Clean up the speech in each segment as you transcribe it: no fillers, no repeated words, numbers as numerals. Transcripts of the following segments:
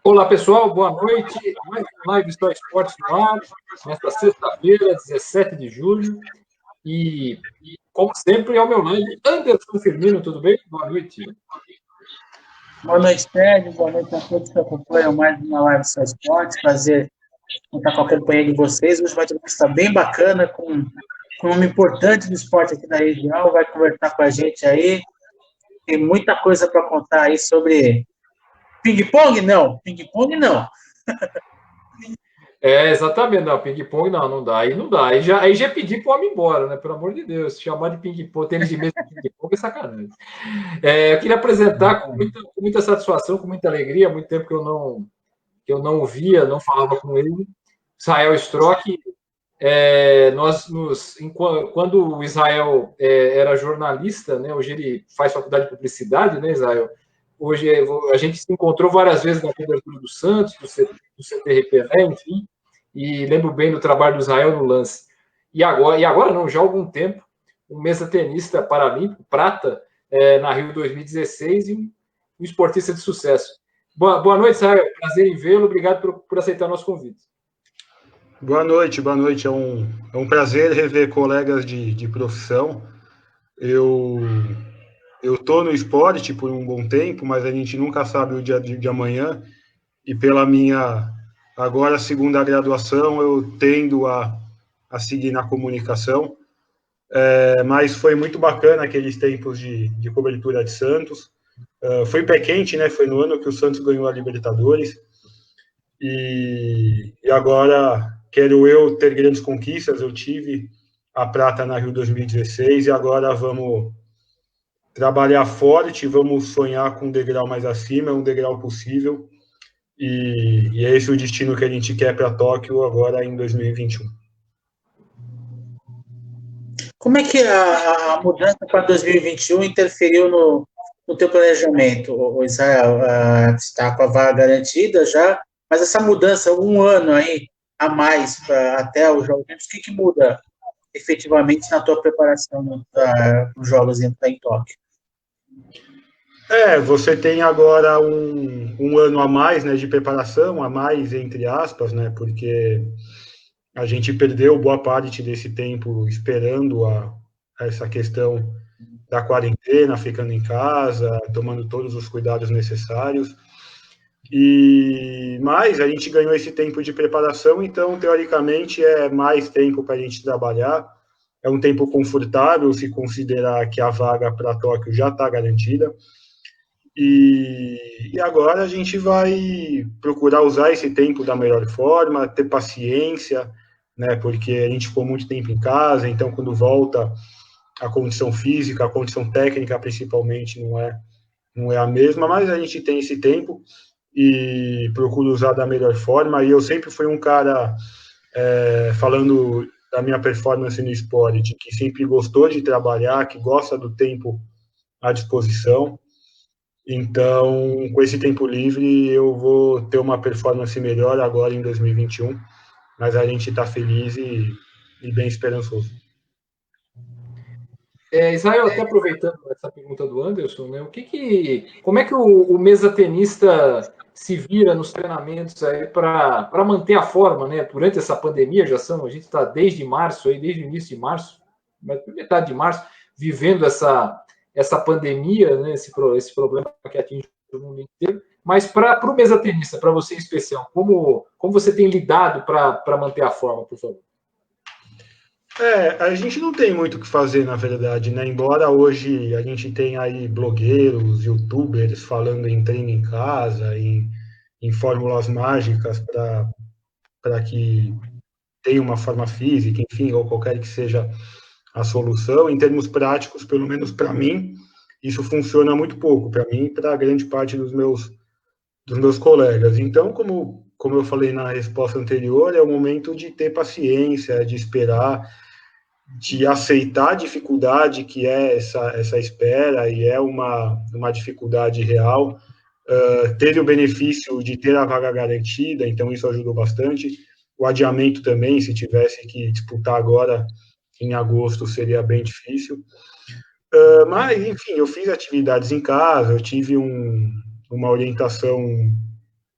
Olá, pessoal, boa noite. Mais uma live Só Esportes no ar, nesta sexta-feira, 17 de julho. E, como sempre, ao meu lado, Anderson Firmino, tudo bem? Boa noite. Boa noite, Ted. Boa noite a todos que acompanham mais uma live Só Esportes. Prazer contar com a companhia de vocês. Hoje vai ter uma está bem bacana com um nome importante do esporte aqui na região. Vai conversar com a gente aí. Tem muita coisa para contar aí sobre ping-pong? Não, ping-pong não. Exatamente, não, ping-pong não dá, aí não dá, aí já pedi para o homem embora, né, pelo amor de Deus, chamar de ping-pong, tênis de mesa de ping-pong é sacanagem. Eu queria apresentar com muita satisfação, com muita alegria, há muito tempo que eu não via, não falava com ele, Israel Strock. Quando o Israel era jornalista, né, hoje ele faz faculdade de publicidade, né, Israel? Hoje a gente se encontrou várias vezes na cobertura do Santos, do CTRP, né, enfim, e lembro bem do trabalho do Israel no lance. E agora não, já há algum tempo, um mesa-tenista paralímpico, prata, na Rio 2016, e um esportista de sucesso. Boa noite, Israel. Prazer em vê-lo. Obrigado por aceitar o nosso convite. Boa noite. É um prazer rever colegas de profissão. Eu estou no esporte por um bom tempo, mas a gente nunca sabe o dia de amanhã. E pela minha agora segunda graduação, eu tendo a seguir na comunicação. Mas foi muito bacana aqueles tempos de cobertura de Santos. Foi pé quente, né? Foi no ano que o Santos ganhou a Libertadores. E agora quero eu ter grandes conquistas. Eu tive a prata na Rio 2016 e agora vamos trabalhar forte, vamos sonhar com um degrau mais acima, um degrau possível. E é esse o destino que a gente quer para Tóquio agora em 2021. Como é que a mudança para 2021 interferiu no teu planejamento, o Israel? Está com a vaga garantida já, mas essa mudança, um ano aí a mais até os Jogos Olímpicos, o que muda efetivamente na tua preparação nos Jogos em Tóquio? Você tem agora um ano a mais, né, de preparação, a mais entre aspas, né, porque a gente perdeu boa parte desse tempo esperando essa questão da quarentena, ficando em casa, tomando todos os cuidados necessários. Mas a gente ganhou esse tempo de preparação, então, teoricamente, é mais tempo para a gente trabalhar. É um tempo confortável, se considerar que a vaga para Tóquio já está garantida. E agora a gente vai procurar usar esse tempo da melhor forma, ter paciência, né? Porque a gente ficou muito tempo em casa, então quando volta a condição física, a condição técnica principalmente não é a mesma, mas a gente tem esse tempo e procuro usar da melhor forma. E eu sempre fui um cara, falando da minha performance no esporte, que sempre gostou de trabalhar, que gosta do tempo à disposição. Então, com esse tempo livre, eu vou ter uma performance melhor agora em 2021, mas a gente está feliz e bem esperançoso. Israel, até aproveitando essa pergunta do Anderson, né, como é que o mesa-tenista se vira nos treinamentos aí para manter a forma, né? Durante essa pandemia, a gente está desde março, desde o início de março, metade de março, vivendo essa pandemia, né, esse problema que atinge o mundo inteiro. Mas para o mesa-tenista, para você em especial, como você tem lidado para manter a forma, por favor? A gente não tem muito o que fazer, na verdade, né? Embora hoje a gente tenha aí blogueiros, youtubers falando em treino em casa, em fórmulas mágicas para que tenha uma forma física, enfim, ou qualquer que seja a solução. Em termos práticos, pelo menos para mim, isso funciona muito pouco, para mim e para a grande parte dos meus colegas. Então, como eu falei na resposta anterior, é o momento de ter paciência, de esperar, de aceitar a dificuldade que é essa espera, e é uma dificuldade real. Teve o benefício de ter a vaga garantida, então isso ajudou bastante. O adiamento também, se tivesse que disputar agora em agosto, seria bem difícil. Mas, enfim, eu fiz atividades em casa, eu tive uma orientação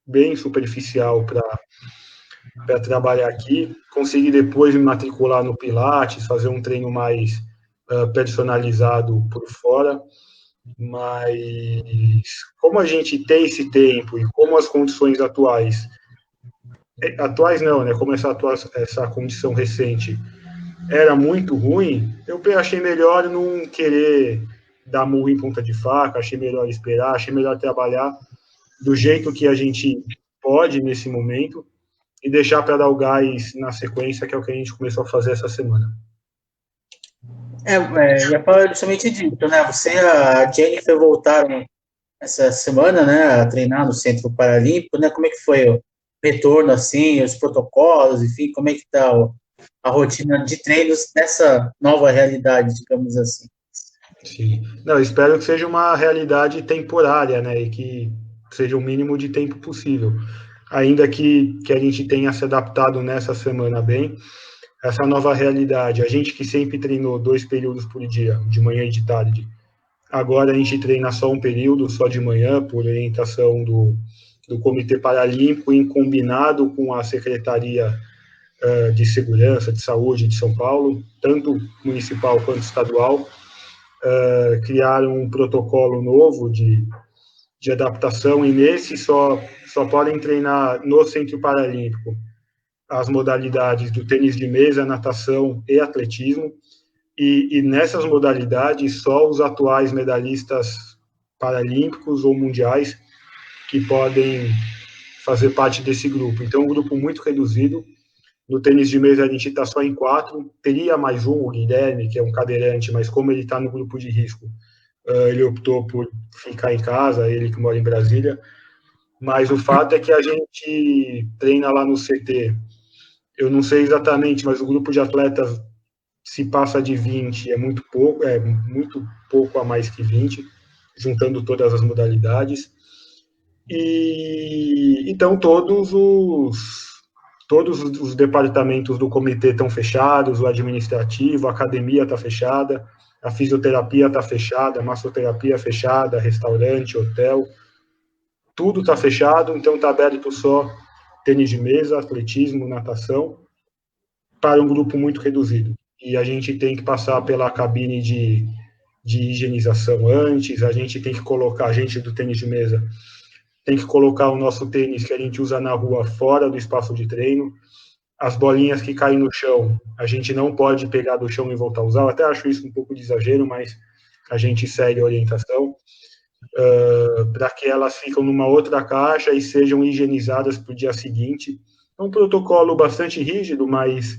bem superficial para trabalhar aqui. Consegui depois me matricular no Pilates, fazer um treino mais personalizado por fora, mas como a gente tem esse tempo e como as condições atuais não, né, como essa condição recente era muito ruim, eu achei melhor não querer dar murro em ponta de faca, achei melhor esperar, achei melhor trabalhar do jeito que a gente pode nesse momento e deixar para dar o gás na sequência, que é o que a gente começou a fazer essa semana. Já falar justamente disso, né? Você e a Jennifer voltaram essa semana, né, a treinar no Centro Paralímpico, né? Como é que foi o retorno, assim, os protocolos, enfim, como é que está a rotina de treinos nessa nova realidade, digamos assim? Sim. Não, espero que seja uma realidade temporária, né, e que seja o mínimo de tempo possível. Ainda que a gente tenha se adaptado nessa semana bem, essa nova realidade, a gente que sempre treinou 2 períodos por dia, de manhã e de tarde, agora a gente treina só um período, só de manhã, por orientação do Comitê Paralímpico, em combinado com a Secretaria de Segurança, de Saúde de São Paulo, tanto municipal quanto estadual, criaram um protocolo novo de adaptação, e nesse só podem treinar no Centro Paralímpico as modalidades do tênis de mesa, natação e atletismo, e nessas modalidades só os atuais medalhistas paralímpicos ou mundiais que podem fazer parte desse grupo. Então, um grupo muito reduzido. No tênis de mesa a gente está só em 4, teria mais um, o Guilherme, que é um cadeirante, mas como ele está no grupo de risco, ele optou por ficar em casa, ele que mora em Brasília. Mas o fato é que a gente treina lá no CT, eu não sei exatamente, mas o grupo de atletas, se passa de 20, é muito pouco a mais que 20, juntando todas as modalidades. E então todos os departamentos do comitê estão fechados, o administrativo, a academia está fechada, a fisioterapia está fechada, a massoterapia fechada, restaurante, hotel, tudo está fechado, então está aberto só tênis de mesa, atletismo, natação, para um grupo muito reduzido. E a gente tem que passar pela cabine de higienização antes, a gente tem que colocar, a gente do tênis de mesa, tem que colocar o nosso tênis que a gente usa na rua fora do espaço de treino. As bolinhas que caem no chão, a gente não pode pegar do chão e voltar a usar. Eu até acho isso um pouco de exagero, mas a gente segue a orientação para que elas ficam numa outra caixa e sejam higienizadas para o dia seguinte. É um protocolo bastante rígido, mas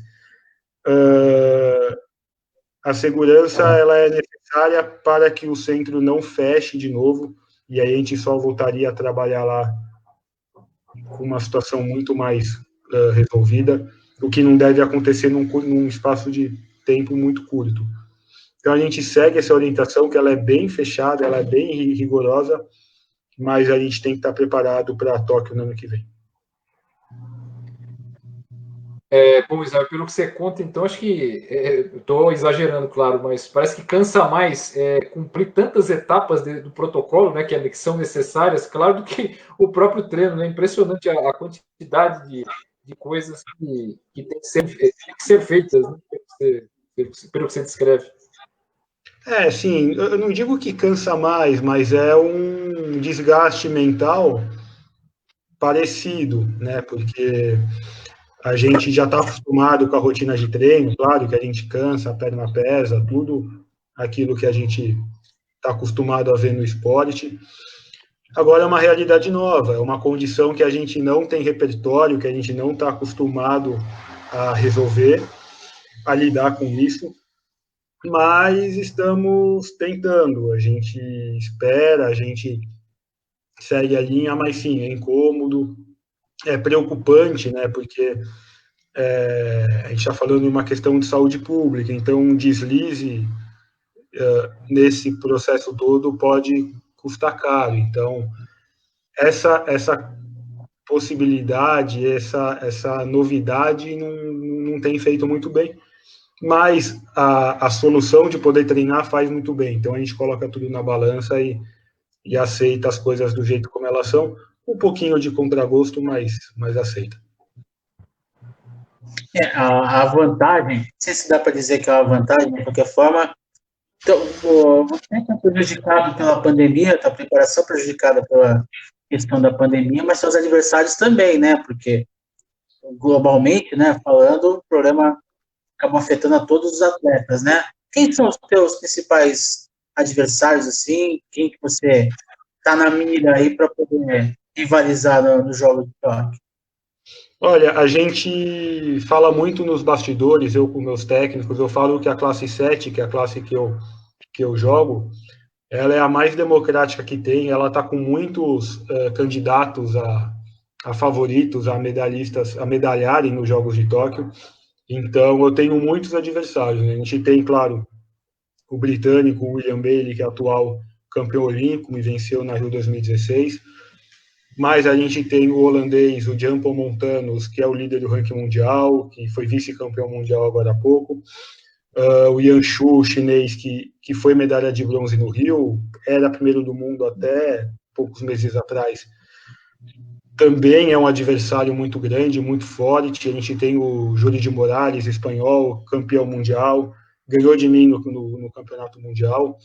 a segurança ela é necessária para que o centro não feche de novo, e aí a gente só voltaria a trabalhar lá com uma situação muito mais resolvida, o que não deve acontecer num espaço de tempo muito curto. Então a gente segue essa orientação, que ela é bem fechada, ela é bem rigorosa, mas a gente tem que estar preparado para Tóquio no ano que vem. Bom, Israel, pelo que você conta, então, acho que estou exagerando, claro, mas parece que cansa mais cumprir tantas etapas do protocolo, né, que são necessárias, claro, do que o próprio treino, né? Impressionante a quantidade de coisas que tem que ser feitas, né, pelo que você descreve. Sim, eu não digo que cansa mais, mas é um desgaste mental parecido, né, porque a gente já está acostumado com a rotina de treino, claro que a gente cansa, a perna pesa, tudo aquilo que a gente está acostumado a ver no esporte. Agora é uma realidade nova, é uma condição que a gente não tem repertório, que a gente não está acostumado a resolver, a lidar com isso, mas estamos tentando, a gente espera, a gente segue a linha, mas sim, é incômodo, é preocupante, né, porque a gente está falando de uma questão de saúde pública, então um deslize nesse processo todo pode custar caro. Então, essa possibilidade, essa novidade não tem feito muito bem, mas a solução de poder treinar faz muito bem. Então, a gente coloca tudo na balança e aceita as coisas do jeito como elas são. um pouquinho de contragosto, mas aceita. A vantagem, não sei se dá para dizer que é uma vantagem, de qualquer forma, então, você está prejudicado pela pandemia, a preparação prejudicada pela questão da pandemia, mas seus adversários também, né? Porque globalmente, né, falando, o problema acaba afetando a todos os atletas, né? Quem são os seus principais adversários, assim? Quem que você está na mira aí para poder rivalizar no jogo de toque? Olha, a gente fala muito nos bastidores, eu com meus técnicos, eu falo que a classe 7, que é a classe que eu jogo, ela é a mais democrática que tem, ela está com muitos candidatos a favoritos, a medalhistas, a medalharem nos Jogos de Tóquio, então eu tenho muitos adversários, né? A gente tem, claro, o britânico William Bailey, que é atual campeão olímpico, me venceu na Rio 2016, mas a gente tem o holandês, o Jan Montanos, que é o líder do ranking mundial, que foi vice-campeão mundial agora há pouco. O Yan Shu, chinês, que foi medalha de bronze no Rio, era primeiro do mundo até poucos meses atrás. Também é um adversário muito grande, muito forte. A gente tem o Júlio de Morales, espanhol, campeão mundial, ganhou de mim no campeonato mundial.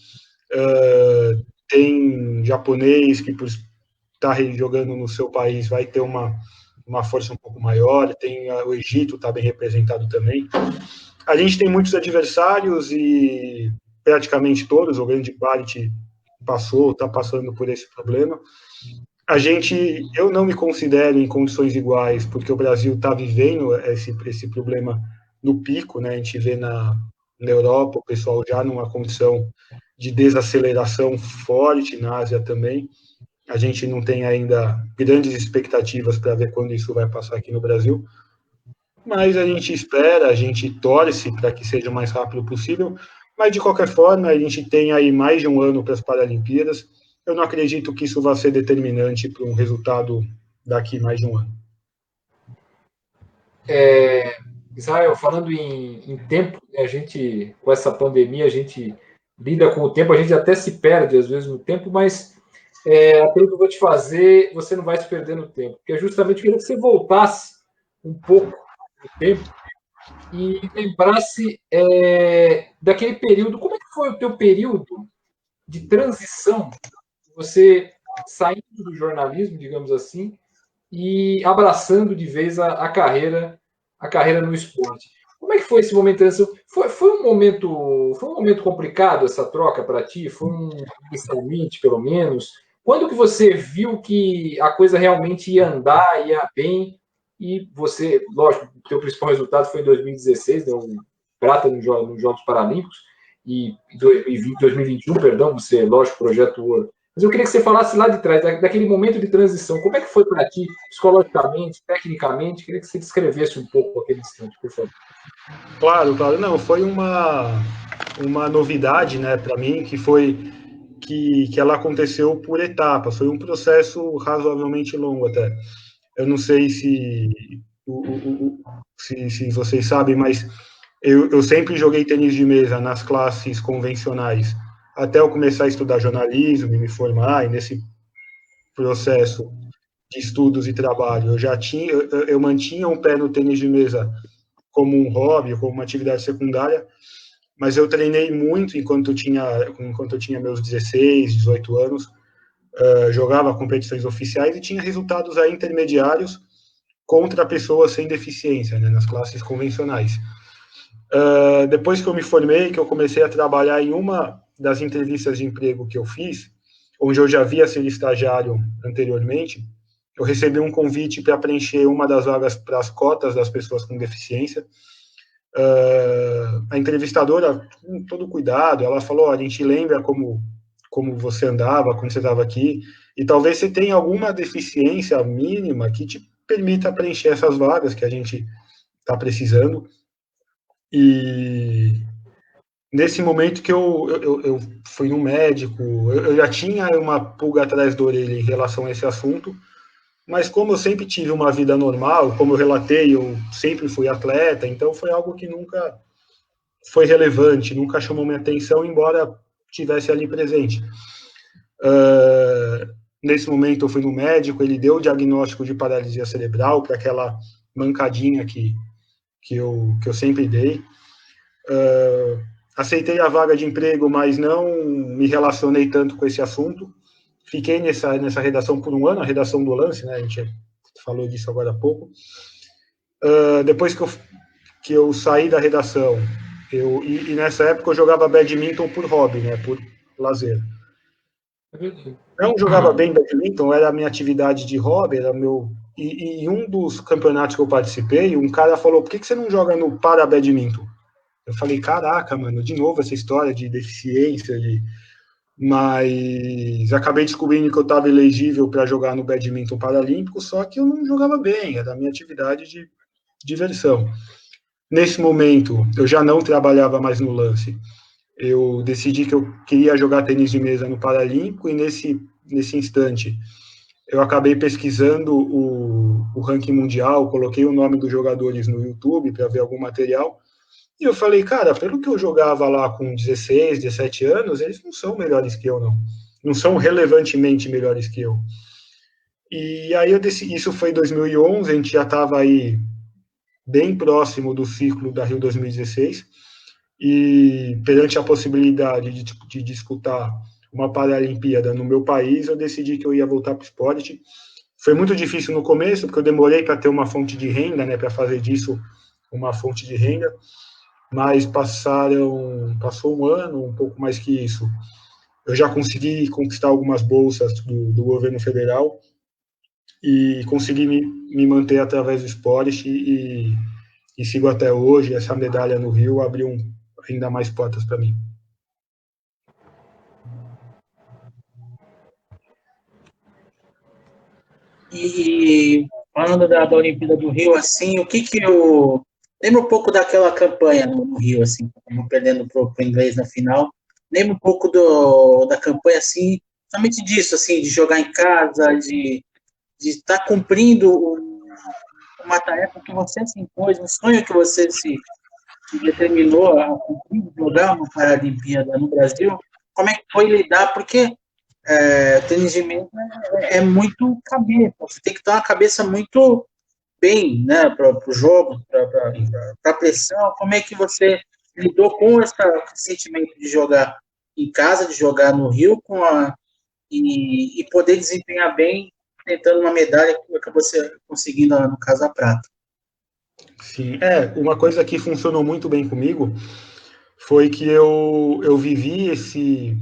Tem japonês que, por está jogando no seu país, vai ter uma força um pouco maior, tem o Egito está bem representado também. A gente tem muitos adversários e praticamente todos, ou grande parte, está passando por esse problema. Eu não me considero em condições iguais, porque o Brasil está vivendo esse problema no pico, né? A gente vê na Europa o pessoal já numa condição de desaceleração forte, na Ásia também. A gente não tem ainda grandes expectativas para ver quando isso vai passar aqui no Brasil, mas a gente espera, a gente torce para que seja o mais rápido possível, mas de qualquer forma, a gente tem aí mais de um ano para as Paralimpíadas. Eu não acredito que isso vá ser determinante para um resultado daqui mais de um ano. Israel, falando em tempo, a gente, com essa pandemia, a gente lida com o tempo, a gente até se perde às vezes no tempo, mas a pergunta que eu vou te fazer, você não vai se perder no tempo, porque justamente eu queria que você voltasse um pouco no tempo e lembrasse daquele período. Como é que foi o teu período de transição, você saindo do jornalismo, digamos assim, e abraçando de vez a carreira no esporte? Como é que foi esse momento de transição? Foi um momento complicado essa troca para ti? Foi inicialmente, pelo menos? Quando que você viu que a coisa realmente ia andar, ia bem, e você, lógico, o teu principal resultado foi em 2016, deu prata nos Jogos Paralímpicos, e 2021, perdão, você, lógico, projeto ouro. Mas eu queria que você falasse lá de trás, daquele momento de transição. Como é que foi para ti, psicologicamente, tecnicamente? Eu queria que você descrevesse um pouco aquele instante, por favor. Claro. Não, foi uma novidade, né, para mim, que foi que ela aconteceu por etapas. Foi um processo razoavelmente longo até. Eu não sei se vocês sabem, mas eu sempre joguei tênis de mesa nas classes convencionais, até eu começar a estudar jornalismo e me formar, e nesse processo de estudos e trabalho, eu mantinha um pé no tênis de mesa como um hobby, como uma atividade secundária, mas eu treinei muito enquanto eu tinha meus 16, 18 anos, jogava competições oficiais e tinha resultados aí intermediários contra pessoas sem deficiência, né, nas classes convencionais. Depois que eu me formei, que eu comecei a trabalhar em uma das entrevistas de emprego que eu fiz, onde eu já havia sido estagiário anteriormente, eu recebi um convite para preencher uma das vagas para as cotas das pessoas com deficiência. A entrevistadora, com todo cuidado, ela falou: a gente lembra como você andava, quando você estava aqui, e talvez você tenha alguma deficiência mínima que te permita preencher essas vagas que a gente está precisando. E nesse momento que eu fui no médico, eu já tinha uma pulga atrás da orelha em relação a esse assunto, mas como eu sempre tive uma vida normal, como eu relatei, eu sempre fui atleta, então foi algo que nunca foi relevante, nunca chamou minha atenção, embora tivesse ali presente. Nesse momento eu fui no médico, ele deu o diagnóstico de paralisia cerebral para aquela mancadinha que eu sempre dei. Aceitei a vaga de emprego, mas não me relacionei tanto com esse assunto. Fiquei nessa redação por um ano, a redação do Lance, né? A gente falou disso agora há pouco. Depois que eu saí da redação, e nessa época eu jogava badminton por hobby, né? Por lazer. Não jogava bem badminton, era a minha atividade de hobby, era meu. E um dos campeonatos que eu participei, um cara falou: por que você não joga no para-badminton? Eu falei: caraca, mano, de novo essa história de deficiência, mas acabei descobrindo que eu estava elegível para jogar no badminton paralímpico, só que eu não jogava bem, era a minha atividade de diversão. Nesse momento, eu já não trabalhava mais no Lance. Eu decidi que eu queria jogar tênis de mesa no Paralímpico e nesse instante eu acabei pesquisando o ranking mundial, coloquei o nome dos jogadores no YouTube para ver algum material e eu falei, cara, pelo que eu jogava lá com 16, 17 anos, eles não são melhores que eu, não. Não são relevantemente melhores que eu. E aí eu decidi, isso foi em 2011, a gente já estava aí bem próximo do ciclo da Rio 2016, e perante a possibilidade de disputar uma Paralimpíada no meu país, eu decidi que eu ia voltar para o esporte. Foi muito difícil no começo, porque eu demorei para ter uma fonte de renda, né, para fazer disso uma fonte de renda, mas passou um ano, um pouco mais que isso. Eu já consegui conquistar algumas bolsas do governo federal e consegui me manter através do esporte e sigo até hoje. Essa medalha no Rio abriu ainda mais portas para mim. E falando da Olimpíada do Rio, assim, o que eu... Lembra um pouco daquela campanha no Rio, assim, perdendo para o inglês na final. Lembra um pouco da campanha, assim, somente disso, assim, de jogar em casa, de estar cumprindo uma tarefa que você se impôs, um sonho que você se determinou a cumprir, jogar uma Paralimpíada no Brasil. Como é que foi lidar? Porque tênis de mesa é muito cabeça, você tem que ter uma cabeça muito bem, né, para o jogo, para a pressão. Como é que você lidou com esse sentimento de jogar em casa, de jogar no Rio, e poder desempenhar bem, tentando uma medalha que acabou conseguindo, no caso, a prata? Sim, uma coisa que funcionou muito bem comigo foi que eu vivi esse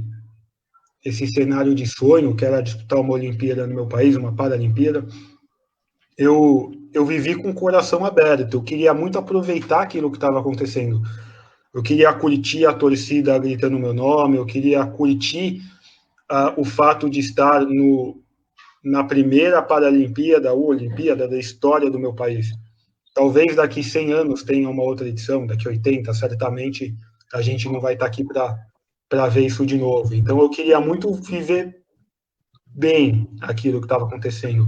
cenário de sonho, que era disputar uma Olimpíada no meu país, uma Paralimpíada. Eu vivi com o coração aberto, eu queria muito aproveitar aquilo que estava acontecendo. Eu queria curtir a torcida gritando meu nome, eu queria curtir o fato de estar na primeira Paralimpíada ou Olimpíada da história do meu país. Talvez daqui 100 anos tenha uma outra edição, daqui 80, certamente a gente não vai estar aqui para ver isso de novo. Então eu queria muito viver bem aquilo que estava acontecendo.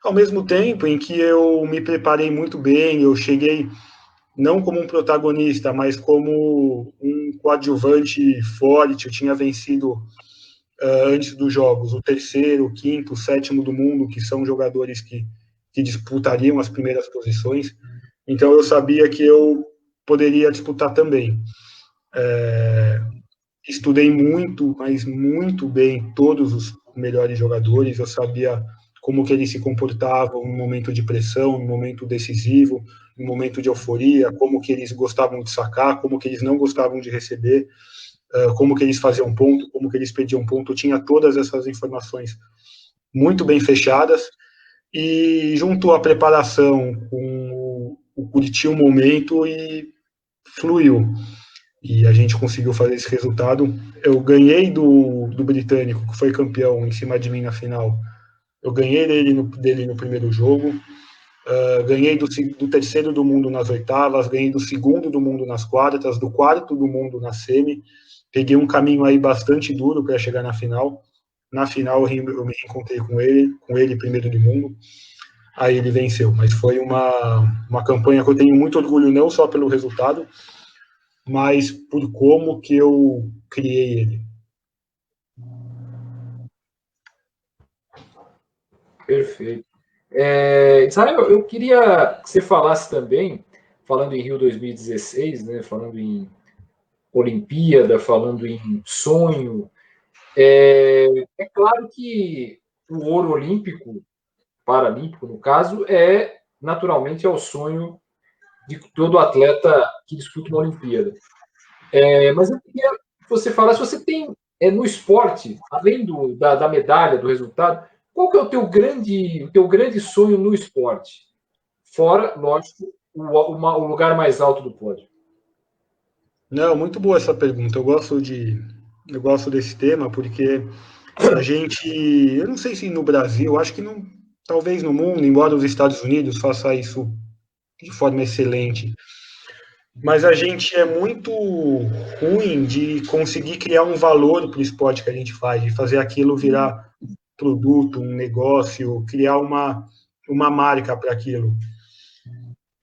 Ao mesmo tempo em que eu me preparei muito bem, eu cheguei não como um protagonista, mas como um coadjuvante forte. Eu tinha vencido antes dos jogos o terceiro, o quinto, o sétimo do mundo, que são jogadores que disputariam as primeiras posições. Então eu sabia que eu poderia disputar também. Estudei muito, mas muito bem todos os melhores jogadores. Eu sabia como que eles se comportavam no momento de pressão, no momento decisivo, no momento de euforia, como que eles gostavam de sacar, como que eles não gostavam de receber, como que eles faziam ponto, como que eles pediam ponto. Eu tinha todas essas informações muito bem fechadas, e junto à preparação com o curtir o momento, e fluiu. E a gente conseguiu fazer esse resultado. Eu ganhei do britânico, que foi campeão em cima de mim na final. Eu ganhei dele no primeiro jogo. Ganhei do terceiro do mundo nas oitavas, ganhei do segundo do mundo nas quartas, do quarto do mundo na semi. Peguei um caminho aí bastante duro para chegar na final. Na final eu me encontrei com ele primeiro do mundo. Aí ele venceu. Mas foi uma campanha que eu tenho muito orgulho, não só pelo resultado, mas por como que eu criei ele. Perfeito. Israel, eu queria que você falasse também, falando em Rio 2016, né, falando em Olimpíada, falando em sonho. É claro que o ouro olímpico, paralímpico no caso, naturalmente é o sonho de todo atleta que disputa uma Olimpíada. Mas eu queria que você falasse, se você tem no esporte, além da medalha, do resultado, qual que é o teu grande sonho no esporte? Fora, lógico, o lugar mais alto do pódio. Não, muito boa essa pergunta. Eu gosto desse tema porque a gente, eu não sei se no Brasil, acho que não, talvez no mundo, embora os Estados Unidos faça isso de forma excelente, mas a gente é muito ruim de conseguir criar um valor para o esporte que a gente faz, de fazer aquilo virar produto, um negócio, criar uma marca para aquilo.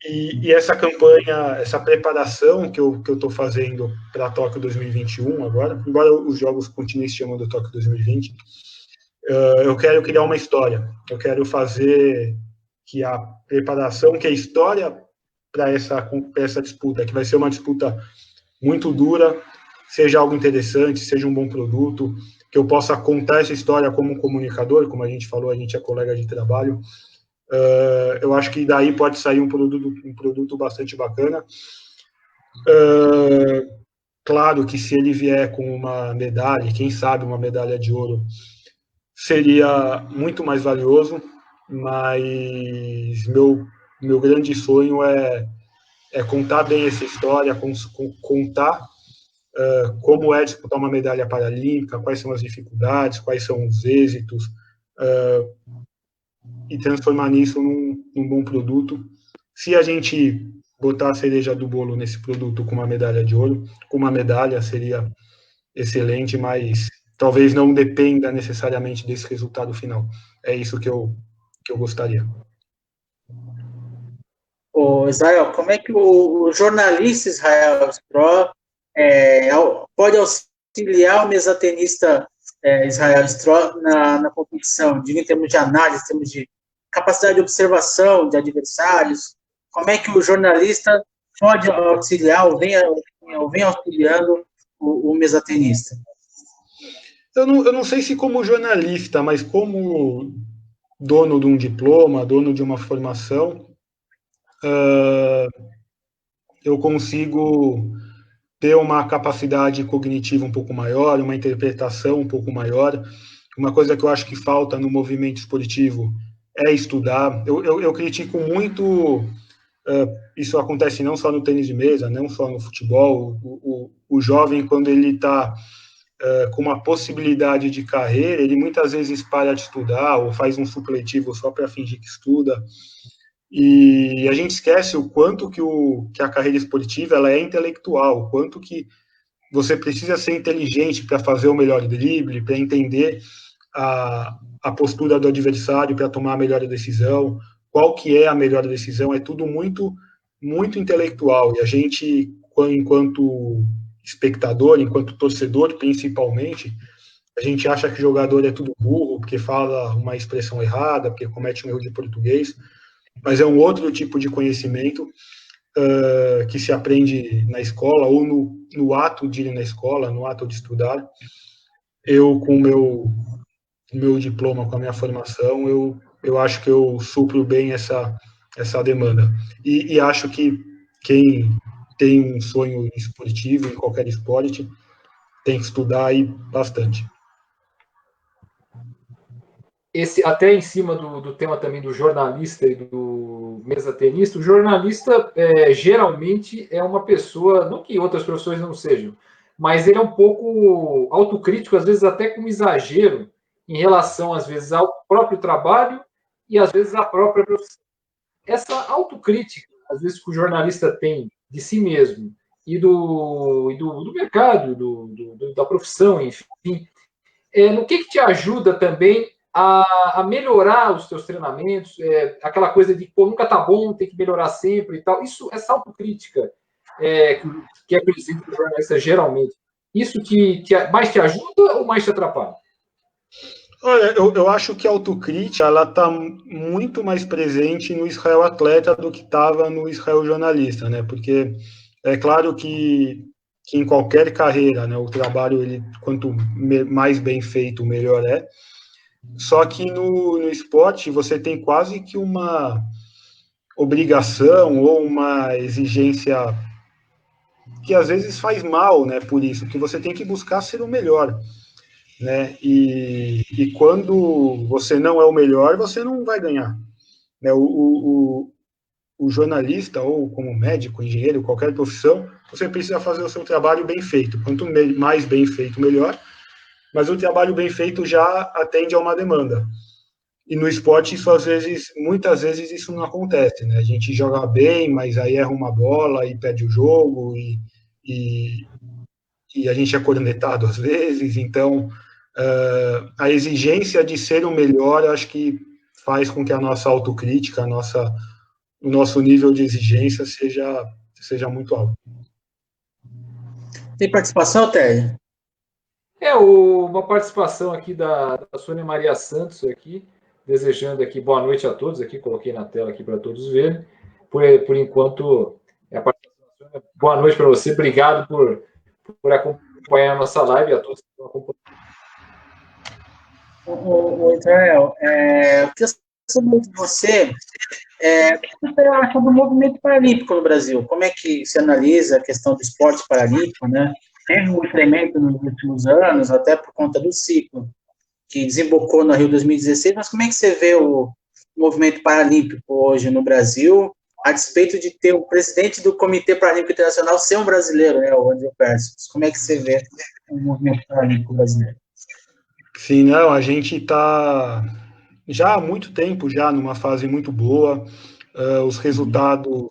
E essa campanha, essa preparação que eu estou fazendo para Tóquio 2021 agora, embora os jogos continuem se chamando Tóquio 2020, eu quero criar uma história. Eu quero fazer que a preparação, que a história para essa disputa, que vai ser uma disputa muito dura, seja algo interessante, seja um bom produto, que eu possa contar essa história como comunicador, como a gente falou, a gente é colega de trabalho. Eu acho que daí pode sair um produto bastante bacana. Claro que se ele vier com uma medalha, quem sabe uma medalha de ouro, seria muito mais valioso, mas meu grande sonho é contar bem essa história, contar como é disputar uma medalha paralímpica, quais são as dificuldades, quais são os êxitos, e transformar nisso num bom produto. Se a gente botar a cereja do bolo nesse produto com uma medalha de ouro, com uma medalha seria excelente, mas talvez não dependa necessariamente desse resultado final. É isso que eu gostaria. Israel, como é que o jornalista Israel Stroh pode auxiliar o mesatenista Israel Stroh na competição, em termos de análise, em termos de capacidade de observação de adversários? Como é que o jornalista pode auxiliar ou vem auxiliando o mesatenista? Eu não sei se como jornalista, mas como dono de um diploma, dono de uma formação, eu consigo ter uma capacidade cognitiva um pouco maior, uma interpretação um pouco maior. Uma coisa que eu acho que falta no movimento esportivo é estudar. Eu critico muito, isso acontece não só no tênis de mesa, não só no futebol, o jovem, quando ele está com uma possibilidade de carreira, ele muitas vezes para de estudar ou faz um supletivo só para fingir que estuda. E a gente esquece o quanto que a carreira esportiva ela é intelectual, o quanto que você precisa ser inteligente para fazer o melhor drible, para entender a postura do adversário, para tomar a melhor decisão, qual que é a melhor decisão, é tudo muito, muito intelectual. E a gente, enquanto espectador, enquanto torcedor, principalmente, a gente acha que jogador é tudo burro, porque fala uma expressão errada, porque comete um erro de português, mas é um outro tipo de conhecimento que se aprende na escola ou no ato de ir na escola, no ato de estudar. Eu, com o meu diploma, com a minha formação, eu acho que eu supro bem essa demanda. E acho que quem tem um sonho esportivo em qualquer esporte tem que estudar aí bastante. Até em cima do tema também do jornalista e do mesatenista, o jornalista geralmente é uma pessoa, não que outras profissões não sejam, mas ele é um pouco autocrítico, às vezes até com exagero, em relação, às vezes, ao próprio trabalho e, às vezes, à própria profissão. Essa autocrítica, às vezes, que o jornalista tem de si mesmo e do mercado, da profissão, enfim, no que te ajuda também a melhorar os teus treinamentos, aquela coisa de, pô, nunca tá bom, tem que melhorar sempre e tal. Essa autocrítica que é presente no jornalista geralmente, isso mais te ajuda ou mais te atrapalha? Olha, eu acho que a autocrítica ela está muito mais presente no Israel atleta do que estava no Israel jornalista, né? Porque é claro que em qualquer carreira, né, o trabalho ele quanto mais bem feito, melhor é. Só que no esporte você tem quase que uma obrigação ou uma exigência que às vezes faz mal, né? Por isso que você tem que buscar ser o melhor, né? E quando você não é o melhor, você não vai ganhar. Né? O jornalista, ou como médico, engenheiro, qualquer profissão, você precisa fazer o seu trabalho bem feito. Quanto mais bem feito, melhor. Mas o trabalho bem feito já atende a uma demanda. E no esporte, isso às vezes, muitas vezes, isso não acontece. Né? A gente joga bem, mas aí erra uma bola e perde o jogo, e, e a gente é cornetado às vezes. Então, a exigência de ser o melhor, eu acho que faz com que a nossa autocrítica, o nosso nível de exigência seja muito alto. Tem participação, Terry? Uma participação aqui da Sônia Maria Santos aqui, desejando aqui boa noite a todos, aqui coloquei na tela aqui para todos verem. Por enquanto, a participação. Boa noite para você, obrigado por acompanhar a nossa live e a todos que estão acompanhando. O Israel, eu queria saber de você, o que você acha do movimento paralímpico no Brasil? Como é que se analisa a questão do esporte paralímpico, né? Teve um incremento nos últimos anos, até por conta do ciclo, que desembocou no Rio 2016, mas como é que você vê o movimento paralímpico hoje no Brasil, a despeito de ter o presidente do Comitê Paralímpico Internacional ser um brasileiro, né, o André Persis? Como é que você vê o movimento paralímpico brasileiro? Sim, não, a gente está já há muito tempo já numa fase muito boa. Os resultados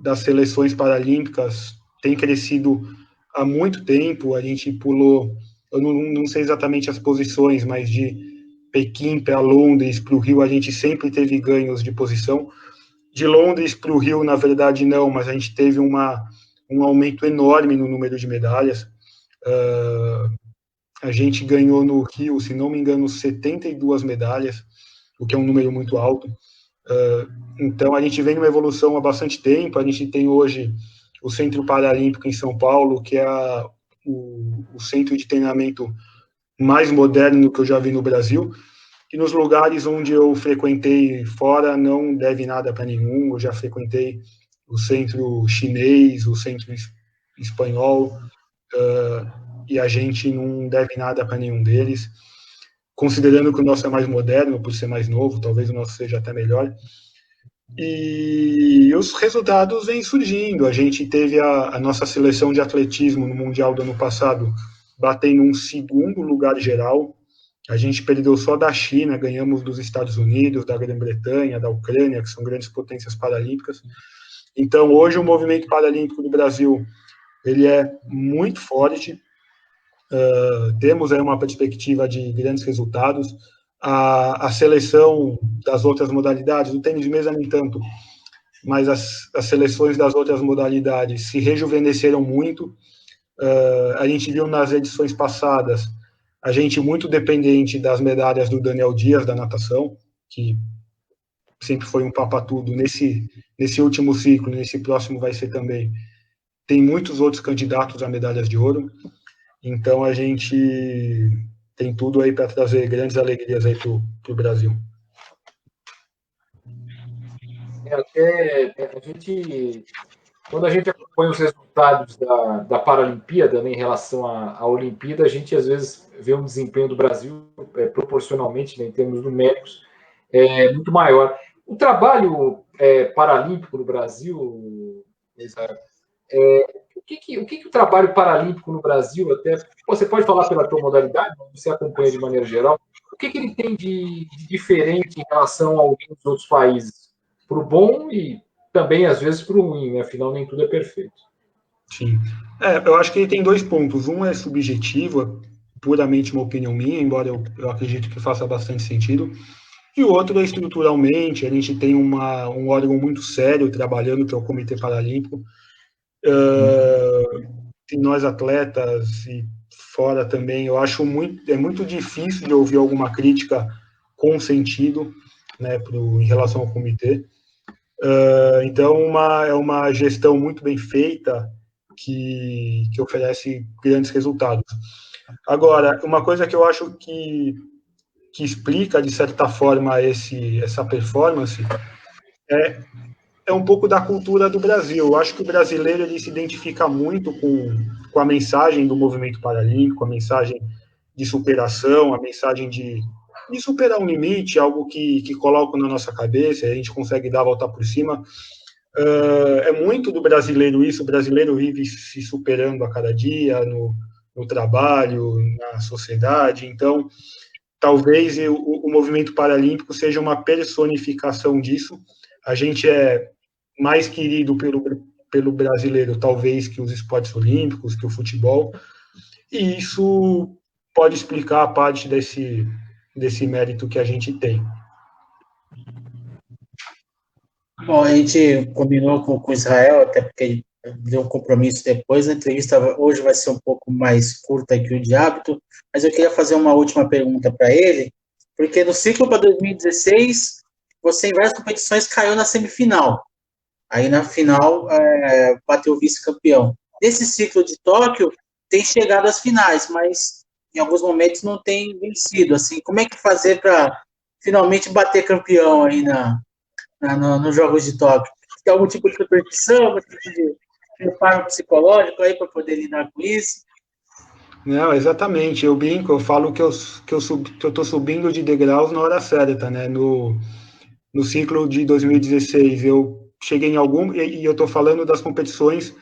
das seleções paralímpicas têm crescido há muito tempo. A gente pulou, eu não sei exatamente as posições, mas de Pequim para Londres, para o Rio, a gente sempre teve ganhos de posição. De Londres para o Rio, na verdade, não, mas a gente teve um aumento enorme no número de medalhas. A gente ganhou no Rio, se não me engano, 72 medalhas, o que é um número muito alto. Então, a gente vem numa evolução há bastante tempo. A gente tem hoje o Centro Paralímpico em São Paulo, que é o centro de treinamento mais moderno que eu já vi no Brasil. E nos lugares onde eu frequentei fora, não deve nada para nenhum. Eu já frequentei o centro chinês, o centro espanhol, e a gente não deve nada para nenhum deles. Considerando que o nosso é mais moderno, por ser mais novo, talvez o nosso seja até melhor. E os resultados vêm surgindo. A gente teve a nossa seleção de atletismo no Mundial do ano passado, batendo um segundo lugar geral. A gente perdeu só da China, ganhamos dos Estados Unidos, da Grã-Bretanha, da Ucrânia, que são grandes potências paralímpicas. Então, hoje, o movimento paralímpico do Brasil ele é muito forte. Temos aí uma perspectiva de grandes resultados. A seleção das outras modalidades, o tênis de mesa nem tanto, mas as seleções das outras modalidades se rejuvenesceram muito. A gente viu nas edições passadas a gente muito dependente das medalhas do Daniel Dias, da natação, que sempre foi um papatudo nesse último ciclo, nesse próximo vai ser também. Tem muitos outros candidatos a medalhas de ouro, então a gente tem tudo aí para trazer grandes alegrias aí para o Brasil. Quando a gente acompanha os resultados da Paralimpíada, né, em relação à Olimpíada, a gente às vezes vê um desempenho do Brasil proporcionalmente, né, em termos numéricos, muito maior. O trabalho paralímpico no Brasil, Israel, o que o trabalho paralímpico no Brasil, até você pode falar pela tua modalidade, você acompanha de maneira geral, o que ele tem de diferente em relação a alguns outros países, para o bom e também, às vezes, para o ruim, né? Afinal, nem tudo é perfeito. Sim. Eu acho que ele tem dois pontos. Um é subjetivo, é puramente uma opinião minha, embora eu acredito que faça bastante sentido. E o outro é estruturalmente, a gente tem um órgão muito sério trabalhando, que é o Comitê Paralímpico. E nós, atletas, e fora também. Eu acho muito difícil de ouvir alguma crítica com sentido, né, em relação ao comitê. Então, é uma gestão muito bem feita que oferece grandes resultados. Agora, uma coisa que eu acho que explica, de certa forma, essa performance é um pouco da cultura do Brasil. Eu acho que o brasileiro ele se identifica muito com a mensagem do movimento paralímpico, a mensagem de superação, a mensagem de superar um limite, algo que coloca na nossa cabeça, a gente consegue dar a volta por cima. É muito do brasileiro isso, o brasileiro vive se superando a cada dia, no trabalho, na sociedade. Então, talvez o movimento paralímpico seja uma personificação disso. A gente é mais querido pelo brasileiro, talvez, que os esportes olímpicos, que o futebol, e isso pode explicar a parte desse mérito que a gente tem. Bom, a gente combinou com o Israel, até porque ele deu um compromisso depois. A entrevista hoje vai ser um pouco mais curta que o de hábito, mas eu queria fazer uma última pergunta para ele, porque no ciclo para 2016, você em várias competições caiu na semifinal. Aí na final bateu o vice-campeão. Nesse ciclo de Tóquio, tem chegado às finais, mas em alguns momentos não tem vencido. Assim, como é que fazer para finalmente bater campeão aí nos Jogos de Tóquio? Tem algum tipo de superstição, algum tipo de preparo psicológico aí para poder lidar com isso? Não, exatamente. Eu brinco, eu falo que eu estou subindo de degraus na hora certa, né? No ciclo de 2016, eu cheguei em e eu estou falando das competições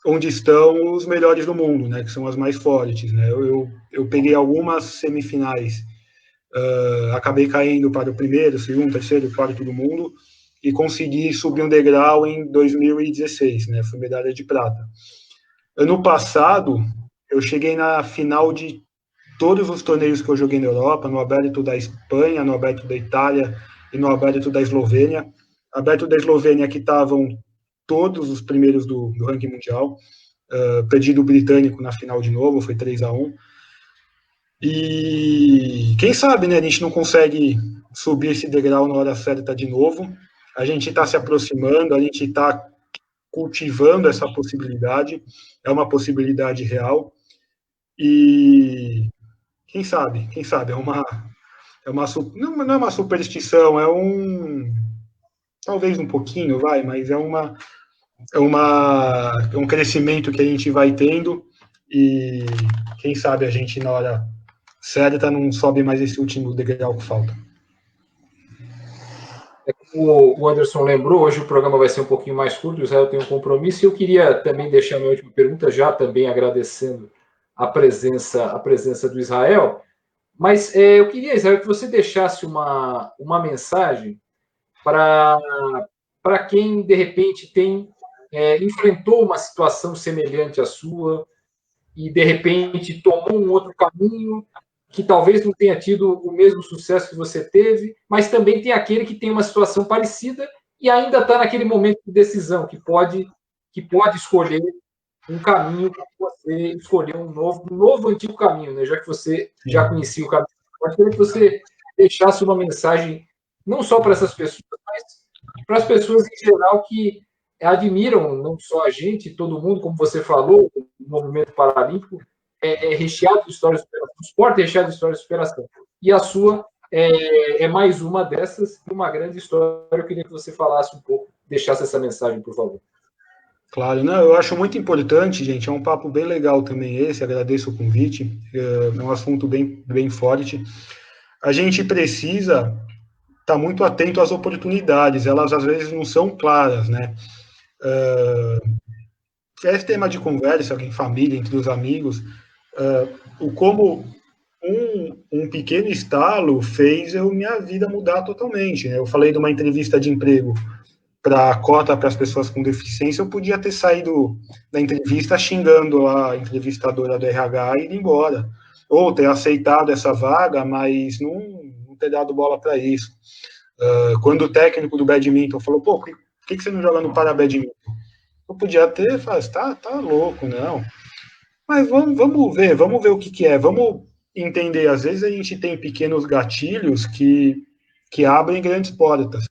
onde estão os melhores do mundo, né? Que são as mais fortes, né? Eu peguei algumas semifinais, acabei caindo para o primeiro, segundo, terceiro, quarto do mundo, e consegui subir um degrau em 2016, né? Fui medalha de prata. Ano passado, eu cheguei na final de todos os torneios que eu joguei na Europa, no Aberto da Espanha, no Aberto da Itália e no Aberto da Eslovênia. Aberto da Eslovênia, que estavam todos os primeiros do ranking mundial. Perdi do britânico na final de novo, foi 3-1. E quem sabe, né, a gente não consegue subir esse degrau na hora certa de novo. A gente está se aproximando, a gente está cultivando essa possibilidade, é uma possibilidade real. E quem sabe, não é uma superstição, talvez um pouquinho, mas é um crescimento que a gente vai tendo, e quem sabe a gente, na hora certa, não sobe mais esse último degrau que falta. Como o Anderson lembrou, hoje o programa vai ser um pouquinho mais curto, o Israel tem um compromisso, e eu queria também deixar minha última pergunta, já também agradecendo a presença do Israel, mas eu queria, Israel, que você deixasse uma mensagem para quem, de repente, enfrentou uma situação semelhante à sua e, de repente, tomou um outro caminho que talvez não tenha tido o mesmo sucesso que você teve, mas também tem aquele que tem uma situação parecida e ainda está naquele momento de decisão, que pode escolher um caminho para você escolher um novo antigo caminho, né? Já que você já conhecia o caminho. Eu queria que você deixasse uma mensagem não só para essas pessoas, mas para as pessoas em geral que admiram não só a gente, todo mundo, como você falou, o movimento paralímpico é recheado de histórias de superação, o esporte é recheado de histórias de superação. E a sua é mais uma dessas, uma grande história. Eu queria que você falasse um pouco, deixasse essa mensagem, por favor. Claro, não, eu acho muito importante, gente, é um papo bem legal também esse, agradeço o convite, é um assunto bem, bem forte. A gente precisa estar muito atento às oportunidades, elas às vezes não são claras, né? Esse tema de conversa em família, entre os amigos, como um pequeno estalo fez minha vida mudar totalmente, né? Eu falei de uma entrevista de emprego para a cota para as pessoas com deficiência, eu podia ter saído da entrevista xingando a entrevistadora do RH e ido embora. Ou ter aceitado essa vaga, mas não ter dado bola para isso. Quando o técnico do badminton falou, pô, por que você não joga no para-badminton? Eu podia ter falado, tá louco, não. Mas vamos ver o que é. Vamos entender. Às vezes a gente tem pequenos gatilhos que abrem grandes portas,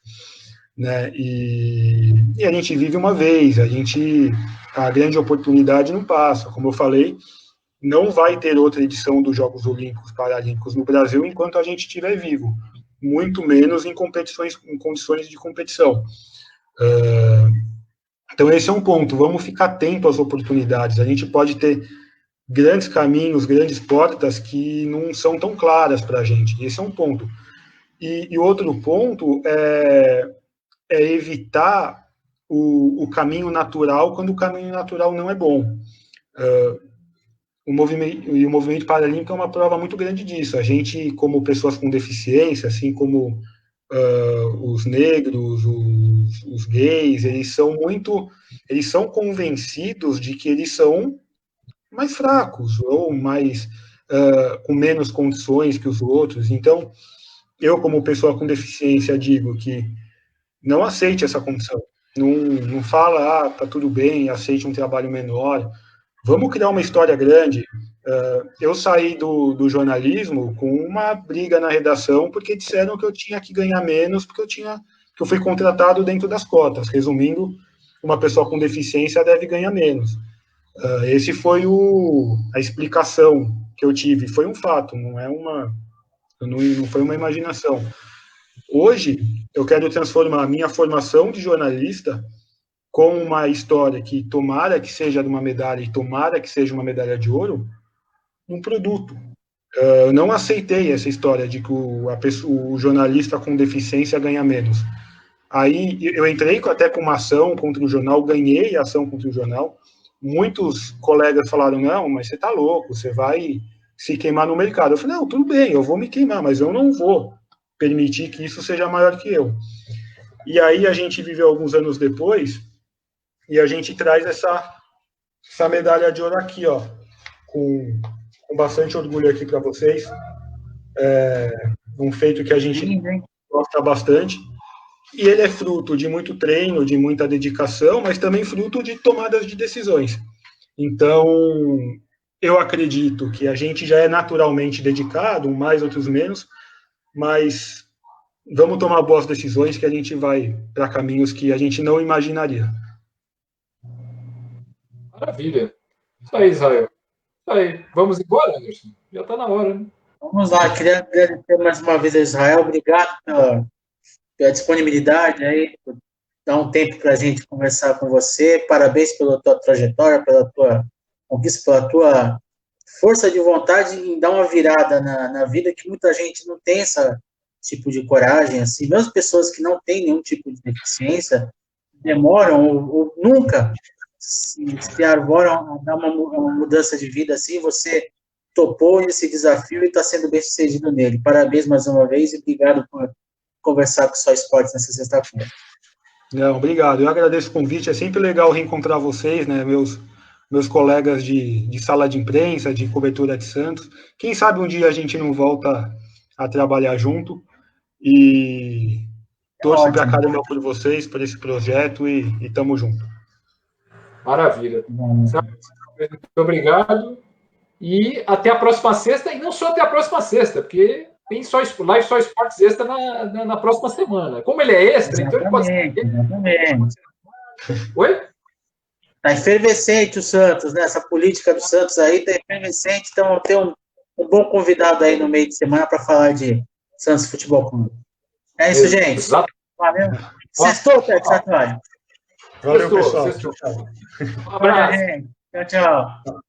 né? E a gente vive uma vez, a grande oportunidade não passa. Como eu falei, não vai ter outra edição dos Jogos Olímpicos Paralímpicos no Brasil enquanto a gente estiver vivo, muito menos em condições de competição. Então esse é um ponto. Vamos ficar atento às oportunidades. A gente pode ter grandes caminhos, grandes portas que não são tão claras para a gente. Esse é um ponto. E outro ponto é evitar o caminho natural quando o caminho natural não é bom. O movimento paralímpico é uma prova muito grande disso. A gente, como pessoas com deficiência, assim como os negros, os gays, eles são convencidos de que eles são mais fracos ou mais com menos condições que os outros. Então, eu, como pessoa com deficiência, digo que não aceite essa condição. Não fala, tá tudo bem, aceite um trabalho menor. Vamos criar uma história grande. Eu saí do jornalismo com uma briga na redação porque disseram que eu tinha que ganhar menos porque eu fui contratado dentro das cotas. Resumindo, uma pessoa com deficiência deve ganhar menos. Esse foi a explicação que eu tive. Foi um fato, não foi uma imaginação. Hoje, eu quero transformar a minha formação de jornalista com uma história que tomara que seja de uma medalha e tomara que seja uma medalha de ouro, num produto. Eu não aceitei essa história de que o jornalista com deficiência ganha menos. Aí eu entrei até com uma ação contra o jornal, ganhei a ação contra o jornal. Muitos colegas falaram, não, mas você está louco, você vai se queimar no mercado. Eu falei, não, tudo bem, eu vou me queimar, mas eu não vou permitir que isso seja maior que eu. E aí a gente viveu alguns anos depois, e a gente traz essa medalha de ouro aqui, ó, com bastante orgulho aqui para vocês. Um feito que a gente gosta bastante. E ele é fruto de muito treino, de muita dedicação, mas também fruto de tomadas de decisões. Então, eu acredito que a gente já é naturalmente dedicado, mais, outros menos, mas vamos tomar boas decisões que a gente vai para caminhos que a gente não imaginaria. Maravilha. Isso aí, Israel. Isso aí. Vamos embora, Anderson? Já está na hora, né? Vamos lá, queria agradecer mais uma vez a Israel. Obrigado pela disponibilidade aí, por dar um tempo para a gente conversar com você. Parabéns pela tua trajetória, pela tua conquista, pela tua força de vontade em dar uma virada na vida, que muita gente não tem esse tipo de coragem, assim, mesmo pessoas que não têm nenhum tipo de deficiência, demoram ou nunca se arvoram a dar uma mudança de vida assim. Você topou esse desafio e está sendo bem sucedido nele. Parabéns mais uma vez e obrigado por conversar com o Só Esportes nessa sexta-feira. Não, obrigado. Eu agradeço o convite. É sempre legal reencontrar vocês, né, meus colegas de sala de imprensa, de cobertura de Santos. Quem sabe um dia a gente não volta a trabalhar junto. E torço pra caramba por vocês, por esse projeto e tamo junto. Maravilha. Muito obrigado. E até a próxima sexta, e não só até a próxima sexta, porque tem live Só Esportes Extra na próxima semana. Como ele é extra, então ele pode ser. Exatamente. Oi? Está efervescente o Santos, né? Essa política do Santos aí está efervescente, então tem um bom convidado aí no meio de semana para falar de Santos Futebol Clube. É isso, gente. Exato. Valeu. Sextou, Pedro Sartori. Valeu, pessoal. Um abraço. Tchau, tchau.